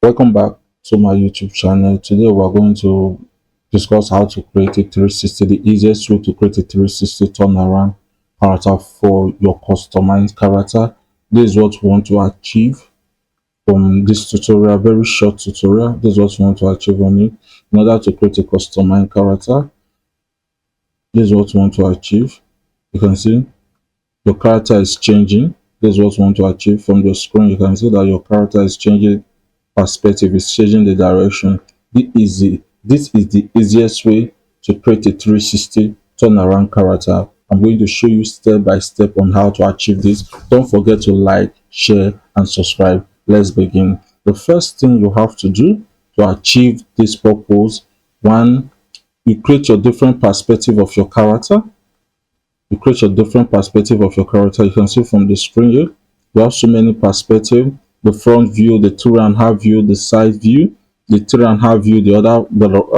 Welcome back to my YouTube channel. Today we're going to discuss how to create a 360, the easiest way to create a 360 turnaround character for your customized character. This is what we want to achieve from this tutorial, very short tutorial. This is what we want to achieve on it. In order to create a customized character, this is what we want to achieve. You can see your character is changing. This is what we want to achieve. From the screen, you can see that your character is changing perspective, is changing the direction. This is the easiest way to create a 360 turnaround character. I'm going to show you step by step on how to achieve this. Don't forget to like, share, and subscribe. Let's begin. The first thing you have to do to achieve this purpose, one, you create your different perspective of your character. You create your different perspective of your character. You can see from the screen here, you have so many perspectives: the front view, the 2.5 view, the side view, the 3.5 view, the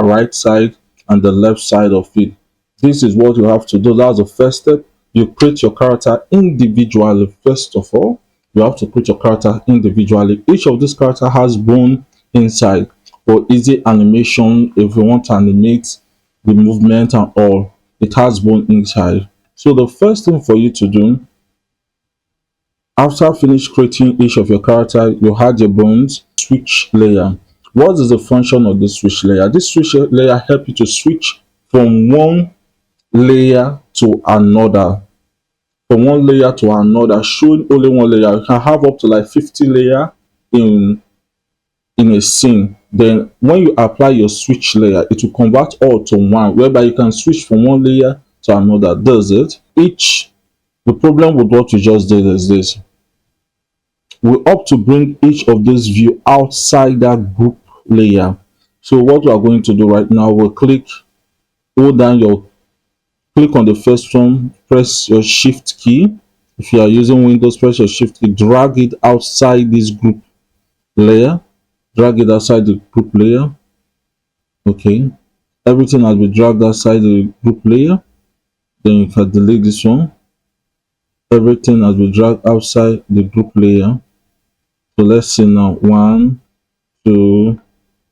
right side, and the left side of it. This is what you have to do. That's the first step. You create your character individually. First of all, you have to create your character individually. Each of these characters has bone inside for easy animation. If you want to animate the movement and all, it has bone inside. So the first thing for you to do, after finish creating each of your character, you add your bones, switch layer. What is the function of this switch layer? This switch layer helps you to switch from one layer to another. From one layer to another, showing only one layer. You can have up to like 50 layers in a scene. Then when you apply your switch layer, it will convert all to one, whereby you can switch from one layer to another. Does it? The problem with what we just did is this: we opt to bring each of this view outside that group layer. So what we are going to do right now, we'll hold down click on the first one, press your shift key. If you are using Windows, press your shift key, drag it outside this group layer. Drag it outside the group layer. Okay, everything has been dragged outside the group layer. Then you can delete this one. Everything has been dragged outside the group layer. So let's see now. 1, 2,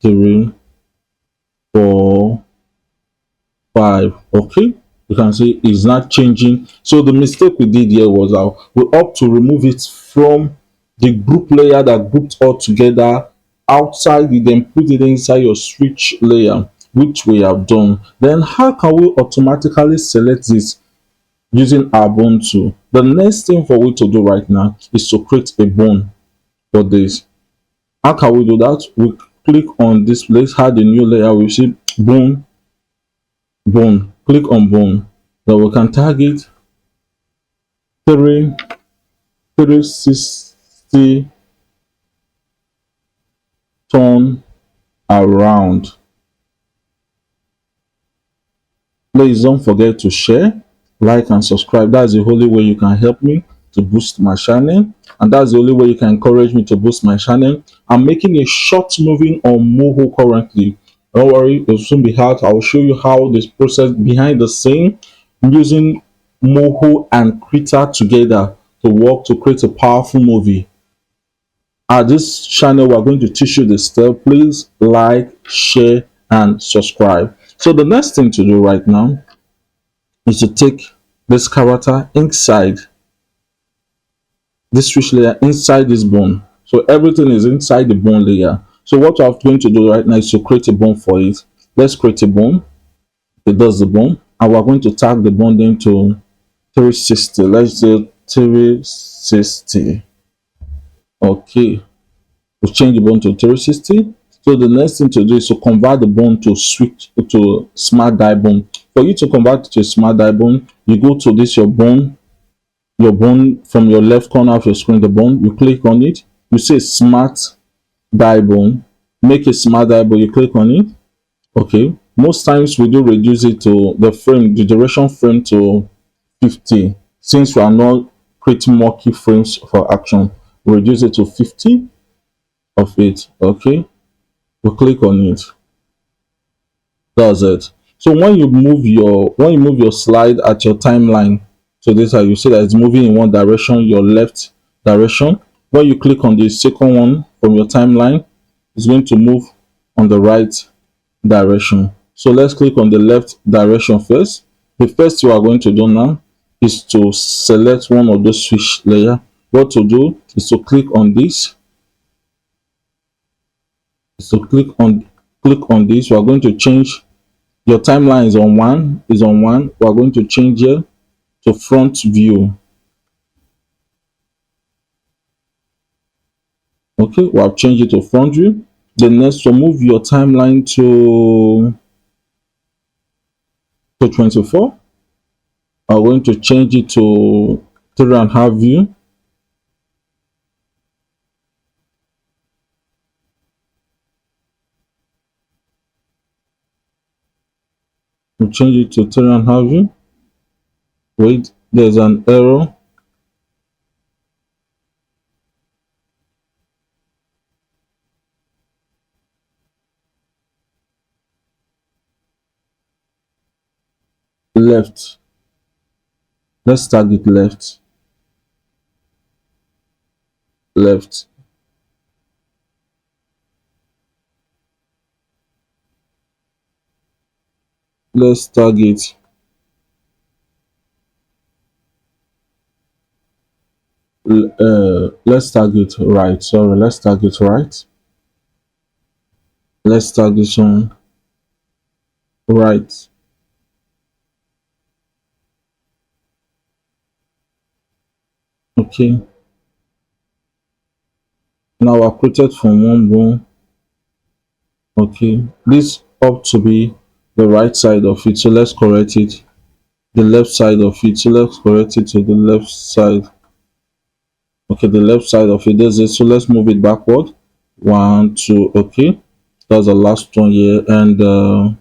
3, 4, 5. Okay, you can see it's not changing. So the mistake we did here was that we opt to remove it from the group layer that grouped all together outside it, then put it inside your switch layer, which we have done. Then how can we automatically select this using our bone tool? The next thing for we to do right now is to create a bone for this. How can we do that? We click on this place, add a new layer. We see bone, click on bone. Then we can target 360 turn around. Please don't forget to share, like, and subscribe. That's the only way you can help me to boost my channel, and that's the only way you can encourage me to boost my channel. I'm making a short movie on Moho currently. Don't worry, it will soon be out. I will show you how this process behind the scene, using Moho and Krita together to work to create a powerful movie. At this channel, we're going to teach you the step. Please like, share, and subscribe. So the next thing to do right now is to take this character inside this switch layer, inside this bone. So everything is inside the bone layer. So what I'm going to do right now is to create a bone for it. Let's create a bone. It does the bone, and we're going to tag the bone into 360. Let's do 360. Okay, we'll change the bone to 360. So the next thing to do is to convert the bone to smart die bone. For you to convert it to smart die bone, you go to this your bone from your left corner of your screen, the bone, you click on it, you say smart die bone, make a smart die bone, you click on it. Okay, most times we do reduce it to the duration frame to 50. Since we are not creating more keyframes for action, we reduce it to 50 of it. Okay, we click on it. That's it. So when you move your slide at your timeline, so this how you see that it's moving in one direction, your left direction. When you click on the second one from your timeline, It's going to move on the right direction. So let's click on the left direction first. The first thing we are going to do now is to select one of those switch layer. What to do is to click on this. So click on this. We are going to change. Your timeline is on one. We are going to change here to front view. Okay, we have changed it to front view. Then next, to move your timeline to 24. I'm going to change it to 3.5 view. We change it to 3.5 view. Wait, there's an error. Left. Let's target left. Left. Let's target let's target right. Sorry, let's target right. Let's target on right. Okay. Now I created from one bone. Okay. This ought to be the right side of it. So let's correct it. The left side of it. So let's correct it to the left side. Okay, the left side of it. There's it. So let's move it backward. One, two. Okay. That's the last one here, and the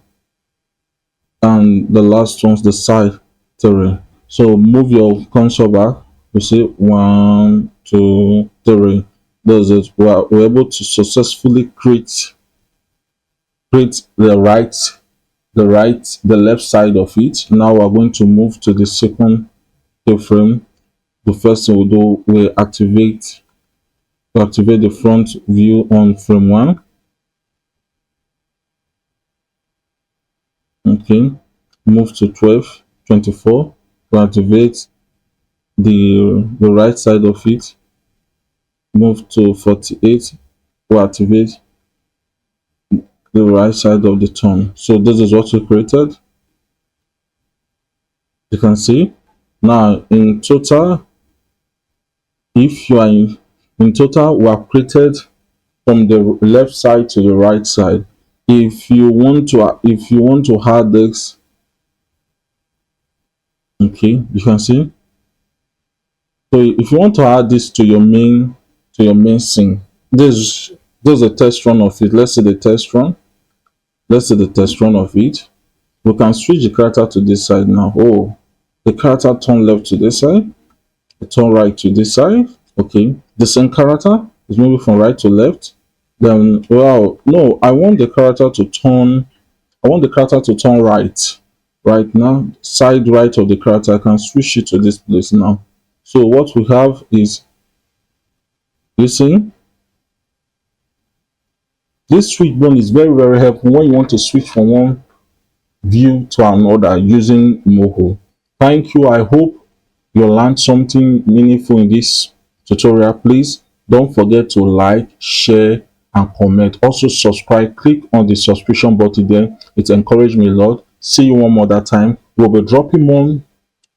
last one's the side three. So move your console back. You see, one, two, three. That's it. We're able to successfully create the left side of it. Now we're going to move to the second keyframe. The first thing we'll do, we activate the front view on frame one. Okay, move to 12, 24 to activate the right side of it. Move to 48 to activate the right side of the turn. So this is what we created. You can see now in total, if you are in total, we have created from the left side to the right side. If you want to add this, okay, you can see. So if you want to add this to your main scene, this is a test run of it. Let's see the test run. Let's see the test run of it. We can switch the character to this side now. Oh, the character turn left to this side, it turn right to this side. Okay, the same character is moving from right to left. Then, well, no, I want the character to turn right. Right now, side right of the character, I can switch it to this place now. So what we have is, listen, this switch button is very, very helpful when you want to switch from one view to another using Moho. Thank you. I hope you learned something meaningful in this tutorial. Please don't forget to like, share, and comment. Also subscribe. Click on the subscription button there. It encourages me a lot. See you one more that time. We'll be dropping more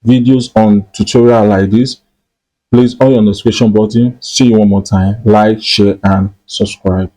videos on tutorial like this. Please on your notification button. See you one more time. Like, share, and subscribe.